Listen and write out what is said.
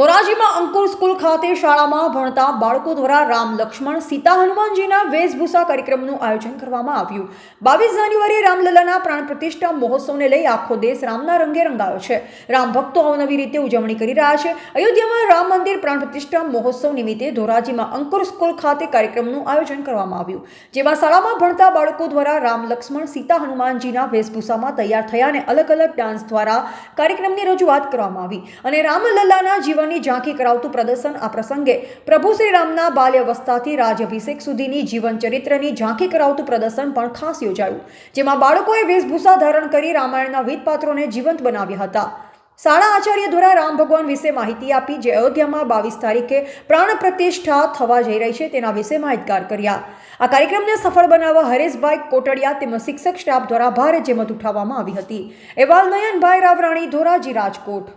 ધોરાજીમાં અંકુર school ખાતે શાળામાં ભણતા બાળકો દ્વારા રામ લક્ષ્મણ સીતા હનુમાનજીના વેશભૂષા કાર્યક્રમનું આયોજન કરવામાં આવ્યું। 22 જાન્યુઆરીએ રામલલ્લાના પ્રાણ પ્રતિષ્ઠા મહોત્સવને લઈ આખો દેશ રામના રંગે રંગાયો છે। રામ ભક્તો અવનવી રીતે ઉજવણી કરી રહ્યા છે। અયોધ્યામાં રામ મંદિર પ્રાણ પ્રતિષ્ઠા મહોત્સવ નિમિત્તે ધોરાજીમાં અંકુર સ્કૂલ ખાતે કાર્યક્રમનું આયોજન કરવામાં આવ્યું, જેમાં શાળામાં ભણતા બાળકો દ્વારા રામ લક્ષ્મણ સીતા હનુમાનજીના વેશભૂષામાં તૈયાર થયા અને અલગ અલગ ડાન્સ દ્વારા કાર્યક્રમની રજૂઆત કરવામાં આવી અને રામલલ્લાના ની ઝાંખી કરાવતું પ્રદર્શન। આ પ્રસંગે પ્રભુ શ્રી રામના બાલ્યાવસ્થાથી રાજ્યાભિષેક સુધીની જીવન ચરિત્રની ઝાંખી કરાવતું પ્રદર્શન પણ ખાસ યોજાયું, જેમાં બાળકોએ વેશભૂષા ધારણ કરી રામાયણના વિવિધ પાત્રોને જીવંત બનાવ્યા હતા। શાળા આચાર્ય દ્વારા રામ ભગવાન વિશે માહિતી આપી, જે અયોધ્યામાં 22 તારીખે પ્રાણ પ્રતિષ્ઠા થવા જઈ રહી છે તેના વિશે માહિતગાર કર્યા। આ કાર્યક્રમને સફળ બનાવવા હરેશભાઈ કોટડિયા તેમજ શિક્ષક સ્ટાફ દ્વારા ભારે જહેમત ઉઠાવવામાં આવી હતી। અહેવાલ નયનભાઈ રાવરાણી, ધોરાજી, રાજકોટ।